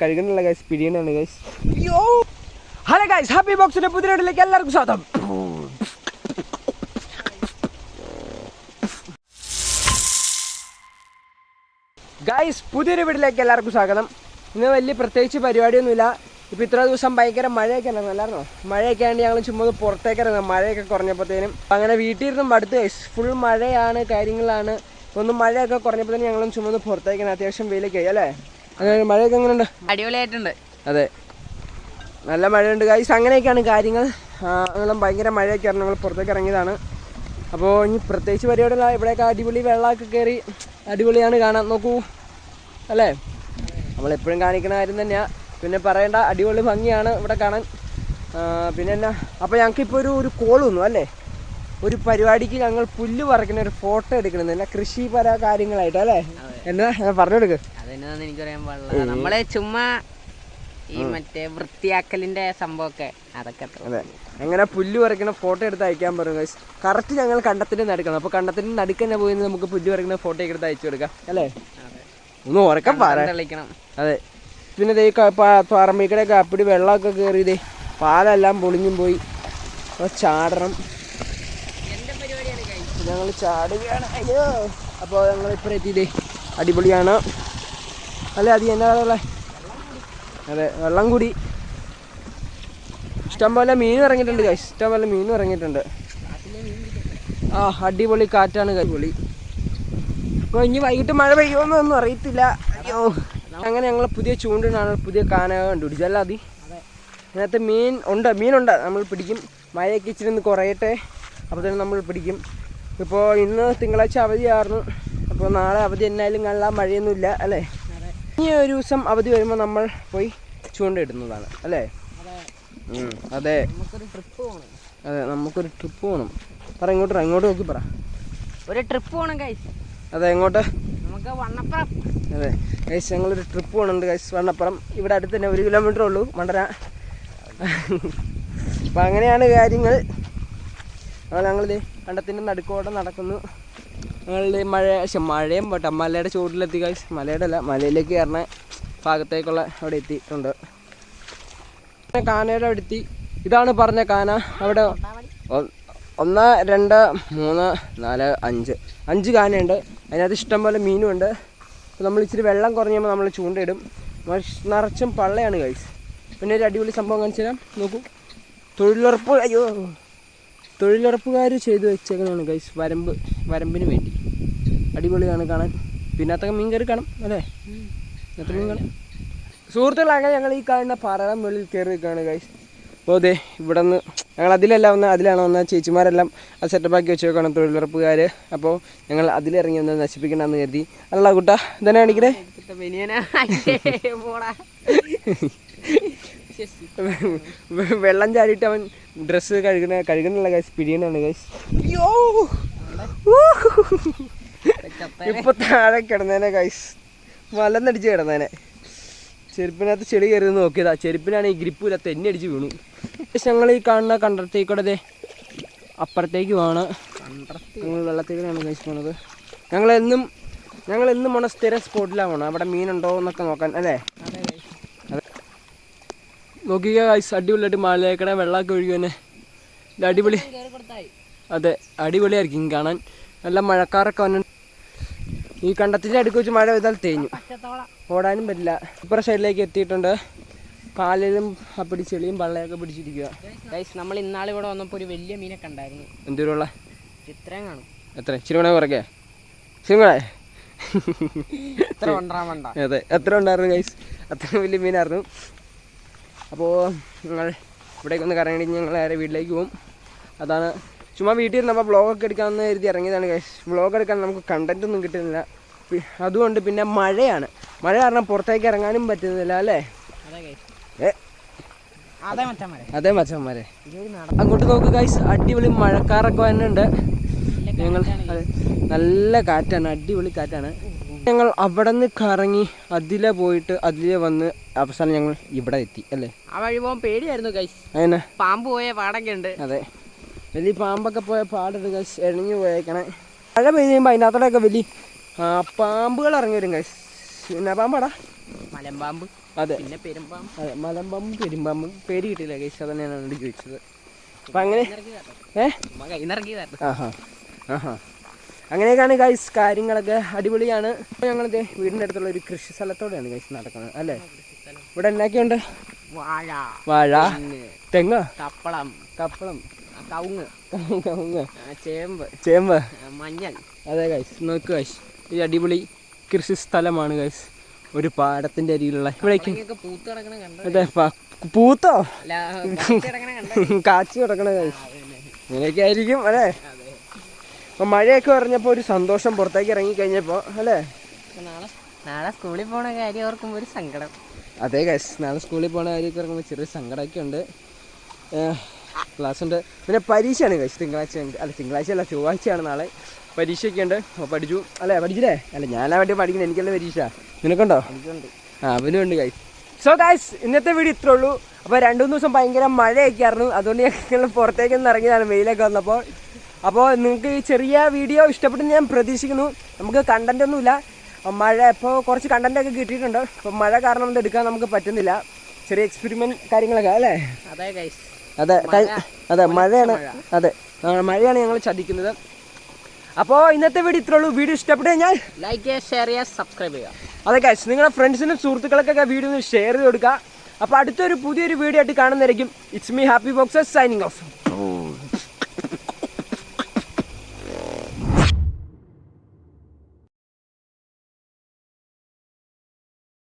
കഴുകുന്നുള്ള guys പിടിയുന്നുണ്ട് guys. അയ്യോ hello guys, happy ബോക്സിന്റെ പുതിയ വീഡിയോയിലേക്ക് എല്ലാവർക്കും സ്വാഗതം. ഗൈസ് പുതിയൊരു വീഡിയോയിലേക്ക് എല്ലാവർക്കും സ്വാഗതം. ഇന്ന് വലിയ പ്രത്യേകിച്ച് പരിപാടിയൊന്നുമില്ല. ഇപ്പോൾ ഇത്ര ദിവസം ഭയങ്കര മഴയൊക്കെ ഉണ്ടായിരുന്നു, അല്ലായിരുന്നോ? മഴയൊക്കെ ആണെങ്കിൽ ഞങ്ങൾ ചുമ്മാ പുറത്തേക്ക് ഇറങ്ങാം, മഴയൊക്കെ കുറഞ്ഞപ്പോഴത്തേനും. അങ്ങനെ വീട്ടിൽ ഇരുന്നും അടുത്ത് ഗൈസ് ഫുൾ മഴയാണ്, കാര്യങ്ങളാണ്. ഒന്ന് മഴയൊക്കെ കുറഞ്ഞപ്പോഴത്തേനും ഞങ്ങളും ചുമ്മാ പുറത്തേക്കാണ്. അത്യാവശ്യം വെയിലൊക്കെ ആയി അല്ലേ? അങ്ങനെ മഴയൊക്കെ എങ്ങനെയുണ്ട്? അടിപൊളിയായിട്ടുണ്ട്. അതെ, നല്ല മഴയുണ്ട് ഗൈസ്. അങ്ങനെയൊക്കെയാണ് കാര്യങ്ങൾ. ഞങ്ങളും ഭയങ്കര മഴയൊക്കെ ആയിരുന്നു, ഞങ്ങൾ പുറത്തേക്ക് ഇറങ്ങിയതാണ്. അപ്പോൾ ഇനി പ്രത്യേകിച്ച് പരിപാടിയില്ല. ഇവിടെയൊക്കെ അടിപൊളി വെള്ളമൊക്കെ കയറി അടിപൊളിയാണ് കാണാൻ. നോക്കൂ അല്ലേ, നമ്മളെപ്പോഴും കാണിക്കുന്ന കാര്യം തന്നെയാണ്. പിന്നെ പറയേണ്ട, അടിപൊളി ഭംഗിയാണ് ഇവിടെ കാണാൻ. പിന്നെ എന്നാ, അപ്പോൾ ഞങ്ങൾക്കിപ്പോൾ ഒരു കോൾ വന്നു അല്ലേ, ഒരു പരിപാടിക്ക് ഞങ്ങൾ പുല്ല് പറിക്കുന്ന ഒരു ഫോട്ടോ എടുക്കണമെന്ന്. എന്നാ കൃഷിപര കാര്യങ്ങളായിട്ട് അല്ലേ? എന്നാ പറഞ്ഞെടുക്ക്. അതെന്നാന്ന് എനിക്കറിയാൻ പാടില്ല. നമ്മളെ ചുമ്മാ ഈ മറ്റേ വൃത്തിയാക്കലിന്റെ സംഭവമൊക്കെ അതൊക്കെ. അതെ, അങ്ങനെ പുല്ല് പറിക്കുന്ന ഫോട്ടോ എടുത്ത് അയക്കാൻ പറയും ഗൈസ്. കറക്റ്റ് ഞങ്ങൾ കണ്ടത്തിന്റെ നടുക്കണം. അപ്പോൾ കണ്ടത്തിന്റെ നടുക്ക് തന്നെ പോയി നമുക്ക് പുല്ല് പറിക്കുന്ന ഫോട്ടോ ഒക്കെ എടുത്ത് അയച്ചു കൊടുക്കാം അല്ലേ? ഒന്ന് ഉറക്കം കളിക്കണം. അതെ, പിന്നെ ഇതേ പറമ്പിക്കടയൊക്കെ അപ്പടി വെള്ളമൊക്കെ കയറിയതേ, പാലെല്ലാം പൊളിഞ്ഞും പോയി. ചാടണം, ഞങ്ങൾ ചാടുകയാണ്. അയ്യോ, അപ്പോൾ ഞങ്ങൾ ഇപ്പോൾ എത്തിയതേ അടിപൊളിയാണ് അല്ലേ? അത് എന്താ പറയുക? അതെ, വെള്ളം കൂടി ഇഷ്ടംപോലെ മീനും ഇറങ്ങിയിട്ടുണ്ട് ഗൈസ്, ഇഷ്ടംപോലെ മീനും ഇറങ്ങിയിട്ടുണ്ട്. അടിപൊളി കാറ്റാണ് അടിപൊളി. അപ്പോൾ ഇനി വൈകിട്ട് മഴ പെയ്യുമെന്നൊന്നും അറിയത്തില്ല. അയ്യോ, അങ്ങനെ ഞങ്ങൾ പുതിയ ചൂണ്ടിനാണ് പുതിയ കാന കണ്ടുപിടിച്ചത് അല്ല? അതി അതിനകത്ത് മീനുണ്ട്, നമ്മൾ പിടിക്കും. മഴയൊക്കെ ഇച്ചിരി ഒന്ന് കുറയട്ടെ, അപ്പോൾ തന്നെ നമ്മൾ പിടിക്കും. ഇപ്പോൾ ഇന്ന് തിങ്കളാഴ്ച അവധിയായിരുന്നു, അപ്പോൾ നാളെ അവധി എന്നായാലും കാണാൻ മഴയൊന്നുമില്ല അല്ലേ? ഈ ഒരു ദിവസം അവധി വരുമ്പോൾ നമ്മൾ പോയി ചൂണ്ടയിടുന്നതാണ് അല്ലേ? അതെ, അതെ, നമുക്കൊരു ട്രിപ്പ് പോകണം. പറ, ഇങ്ങോട്ട് നോക്കി പറ. ഒരു ട്രിപ്പ് പോകണം ഗൈസ്. അതെ, എങ്ങോട്ട്? നമുക്ക് വണ്ണപ്പുറം. അതെ ഗൈസ്, ഞങ്ങളൊരു ട്രിപ്പ് പോകുന്നുണ്ട് ഗൈസ്, വണ്ണപ്പുറം. ഇവിടെ അടുത്ത് തന്നെ 1 കിലോമീറ്റർ ഉള്ളൂ, മണ്ടര. അപ്പം അങ്ങനെയാണ് കാര്യങ്ങൾ. ഞങ്ങളിത് കണ്ടത്തിൻ്റെ നടുക്കോടെ നടക്കുന്നു. ഞങ്ങളുടെ മഴയും പോട്ടെ, മലയുടെ ചുവട്ടിലെത്തി ഗൈസ്. മലയിലേക്ക് കയറുന്ന ഭാഗത്തേക്കുള്ള അവിടെ എത്തിയിട്ടുണ്ട്. കാനയുടെ അവിടെ എത്തി. ഇതാണ് പറഞ്ഞ കാന. അവിടെ 1 2 3 4 5 കാനയുണ്ട്. അതിനകത്ത് ഇഷ്ടംപോലെ മീനുമുണ്ട്. അപ്പോൾ നമ്മൾ ഇച്ചിരി വെള്ളം കുറഞ്ഞപ്പോൾ നമ്മൾ ചൂണ്ടയിടും. നിറച്ചും പള്ളയാണ് ഗൈസ്. പിന്നെ ഒരു അടിപൊളി സംഭവം കാണിച്ചു തരാം, നോക്കൂ. തൊഴിലുറപ്പുകാർ ചെയ്ത് വെച്ചേക്കുന്നതാണ് ഗൈസ്, വരമ്പിന് വേണ്ടി. അടിപൊളിയാണ് കാണാൻ. പിന്നെ അതൊക്കെ മീൻ കയറി കാണും അല്ലേ? എത്ര മീൻ കാണും സുഹൃത്തുക്കളാകെ. ഞങ്ങൾ ഈ കാണുന്ന പാറയുടെ മുകളിൽ കയറി നിൽക്കുകയാണ് ഗൈസ്. അപ്പോൾ അതെ, ഇവിടെ നിന്ന് ഞങ്ങൾ അതിലാണ് വന്ന ചേച്ചിമാരെല്ലാം അത് സെറ്റപ്പാക്കി വെച്ചേക്കാണ് തൊഴിലുറപ്പുകാർ. അപ്പോൾ ഞങ്ങൾ അതിലിറങ്ങി ഒന്ന് നശിപ്പിക്കണമെന്ന് കരുതി. അല്ല കുട്ടാ, ഇതന്നെ കാണിക്കണേ. വെള്ളം ചാടിയിട്ട് അവൻ ഡ്രസ്സ് കഴുകുന്നുള്ള ഗൈസ് പിടിയുന്നുണ്ട് ഗൈസ്. അയ്യോ, ഇപ്പൊ താഴെ കിടന്നേനെ ഗൈസ്, മലന്നടിച്ച് കിടന്നേനെ. ചെരുപ്പിനകത്ത് ചെടി കയറി നോക്കിയതാ, ചെരുപ്പിനാണ് ഈ ഗ്രിപ്പില്ല, തെന്നി അടിച്ച് വീണു. ഞങ്ങൾ ഈ കാണുന്ന കണ്ടത്തേക്കൂടെ അപ്പുറത്തേക്ക് പോവാണ്. വെള്ളത്തേക്കാണ് ഗൈസ് പോണത്. ഞങ്ങളെന്നും പോണ സ്ഥിരം സ്പോട്ടിലാണ് പോകണം, അവിടെ മീനുണ്ടോ എന്നൊക്കെ നോക്കാൻ അല്ലേ? അതെ, നോക്കിക്കുക ഗൈസ്, അടിപൊളിയായിട്ട് മലയേക്കടെ വെള്ളമൊക്കെ ഒഴുകി തന്നെ. ഇത് അടിപൊളി. അതെ, അടിപൊളിയായിരിക്കും കാണാൻ. നല്ല മഴക്കാറൊക്കെ വന്നു. ഈ കണ്ടത്തിൻ്റെ അടുക്ക് വെച്ച് മഴ പെയ്താൽ തേഞ്ഞു, ഓടാനും പറ്റില്ല. ഇപ്പുറ സൈഡിലേക്ക് എത്തിയിട്ടുണ്ട്. കാലിലും അപ്പടി ചെളിയും പള്ളയൊക്കെ പിടിച്ചിരിക്കുക ഗൈസ്. നമ്മൾ ഇന്നാളെ ഇവിടെ വന്നപ്പോൾ ഒരു വലിയ മീനൊക്കെ ഉണ്ടായിരുന്നു. എന്തോരുള്ള? ഇത്രയും കാണും. എത്ര? ചിരുമണ കുറയ്ക്കേ? ചിരുമണ അതെ, എത്ര ഉണ്ടായിരുന്നു ഗൈസ്? അത്ര വലിയ മീനായിരുന്നു. അപ്പോൾ ഞങ്ങൾ ഇവിടേക്ക് ഒന്ന് കറങ്ങി ഞങ്ങൾ നേരെ വീട്ടിലേക്ക് പോകും. അതാണ് ചുമ്മാ വീട്ടിൽ ഇരുന്നപ്പോൾ വ്ളോഗൊക്കെ എടുക്കാമെന്ന് കരുതി ഇറങ്ങിയതാണ് ഗൈസ്. വ്ളോഗ് എടുക്കാൻ നമുക്ക് കണ്ടന്റ് ഒന്നും കിട്ടുന്നില്ല. അതുകൊണ്ട് പിന്നെ മഴ കാരണം പുറത്തേക്ക് ഇറങ്ങാനും പറ്റുന്നില്ല അല്ലേ? അതെ മച്ചന്മാരെ, അങ്ങോട്ട് നോക്ക് ഗൈസ്, അടിപൊളി മഴക്കാറൊക്കെ വന്നിട്ടുണ്ട്. ഞങ്ങൾ നല്ല കാറ്റാണ്, അടിപൊളി കാറ്റാണ്. ഞങ്ങൾ അവിടെ നിന്ന് കറങ്ങി അതിലെ പോയിട്ട് അതിലെ വന്ന് അവസാനം ഞങ്ങൾ ഇവിടെ എത്തി അല്ലേ? ആ വഴി പോകാൻ പേടിയായിരുന്നു ഗൈസ്. അങ്ങനെ പാമ്പ് പോയ പാടൊക്കെ ഉണ്ട്. അതെ, വലിയ പാമ്പൊക്കെ പോയ പാടുണ്ട് ഗൈസ്, എഴഞ്ഞു പോയേക്കണേ. മഴ പെയ്ത് കഴിയുമ്പോൾ അതിനകത്തോടെയൊക്കെ വലിയ പാമ്പുകൾ ഇറങ്ങി വരും ഗൈസ്. പിന്നെ പാമ്പാടാ മലമ്പാമ്പ്, അതെ പിന്നെ പെരുമ്പാമ്പ്. അതെ മലമ്പാമ്പും പെരുമ്പാമ്പും പേര് കിട്ടിയില്ല ഗൈസ്, അത് തന്നെയാണ് എന്നോട് ചോദിച്ചത്. അപ്പം അങ്ങനെ ആഹാ ആഹാ അങ്ങനെയൊക്കെയാണ് ഗൈസ് കാര്യങ്ങളൊക്കെ, അടിപൊളിയാണ്. ഇപ്പോൾ ഞങ്ങളിത് വീടിൻ്റെ അടുത്തുള്ള ഒരു കൃഷി സ്ഥലത്തോടെയാണ് ഗൈസ് നടക്കുന്നത് അല്ലേ. ഇവിടെ എന്നൊക്കെയുണ്ട്? വാഴ, തെങ്ങ്, കപ്പളം, കവുങ്ങ്, ചേമ്പ്, മഞ്ഞൾ. അതെ ഗൈസ് നോക്ക് ഗൈസ്, ഈ അടിപൊളി കൃഷി സ്ഥലമാണ് ഗൈസ്, ഒരു പാടത്തിന്റെ അരിയിലുള്ള. ഇവിടേക്ക് അതെ പൂത്തോ കാച്ചി കിടക്കണ ഗൈസ്, ഇങ്ങനെയൊക്കെ ആയിരിക്കും അല്ലേ. അപ്പൊ മഴയൊക്കെ പറഞ്ഞപ്പോൾ ഒരു സന്തോഷം, പുറത്തേക്ക് ഇറങ്ങി കഴിഞ്ഞപ്പോൾ അല്ലേ. നാളെ സ്കൂളിൽ പോണ കാര്യം ഓർക്കുമ്പോൾ ഒരു സങ്കടം. അതെ ഗൈസ്, നാളെ സ്കൂളിൽ പോണ കാര്യമൊക്കെ ഇറങ്ങുമ്പോൾ ചെറിയ സങ്കടമൊക്കെ ഉണ്ട്. ക്ലാസ് ഉണ്ട്, പിന്നെ പരീക്ഷയാണ് ഗൈസ്. തിങ്കളാഴ്ച അല്ല ചൊവ്വാഴ്ചയാണ് നാളെ പരീക്ഷയൊക്കെ ഉണ്ട്. പഠിച്ചു അല്ലേ, പഠിച്ചില്ലേ? അല്ല ഞാനാ വേണ്ടി പഠിക്കുന്നത്, എനിക്കല്ലേ പരീക്ഷ. നിനക്കുണ്ടോ? എനിക്കുണ്ട്. അവനും ഉണ്ട് ഗൈസ്. സോ ഗൈസ് ഇന്നത്തെ വീഡിയോ ഇത്രേ ഉള്ളൂ. അപ്പോൾ 2-3 ദിവസം ഭയങ്കര മഴയൊക്കെ ആയിരുന്നു, അതുകൊണ്ട് ഞങ്ങൾ പുറത്തേക്കൊന്നും ഇറങ്ങിയതാണ് വെയിലൊക്കെ വന്നപ്പോൾ. അപ്പോൾ നിങ്ങൾക്ക് ഈ ചെറിയ വീഡിയോ ഇഷ്ടപ്പെട്ടെന്ന് ഞാൻ പ്രതീക്ഷിക്കുന്നു. നമുക്ക് കണ്ടന്റ് ഒന്നുമില്ല, മഴ ഇപ്പോൾ കുറച്ച് കണ്ടന്റൊക്കെ കിട്ടിയിട്ടുണ്ട്. അപ്പോൾ മഴ കാരണം ഒന്നും എടുക്കാൻ നമുക്ക് പറ്റുന്നില്ല, ചെറിയ എക്സ്പെരിമെന്റ് കാര്യങ്ങളൊക്കെ അല്ലേ. അതെ ഗൈസ്, അതെ അതെ മഴയാണ്, അതെ മഴയാണ് ഞങ്ങൾ ചതിക്കുന്നത്. അപ്പോൾ ഇന്നത്തെ വീഡിയോ ഇത്രേ ഉള്ളൂ. വീഡിയോ ഇഷ്ടപ്പെട്ടു കഴിഞ്ഞാൽ ലൈക്ക് ചെയ്യുക, ഷെയർ ചെയ്യുക, സബ്സ്ക്രൈബ് ചെയ്യുക. അതെ ഗൈസ്, നിങ്ങളുടെ ഫ്രണ്ട്സിനും സുഹൃത്തുക്കൾക്കൊക്കെ വീഡിയോ ഒന്ന് ഷെയർ ചെയ്ത് കൊടുക്കുക. അപ്പോൾ അടുത്തൊരു പുതിയൊരു വീഡിയോ ആയിട്ട് കാണുന്നതായിരിക്കും. It's me Happy Boxes signing of.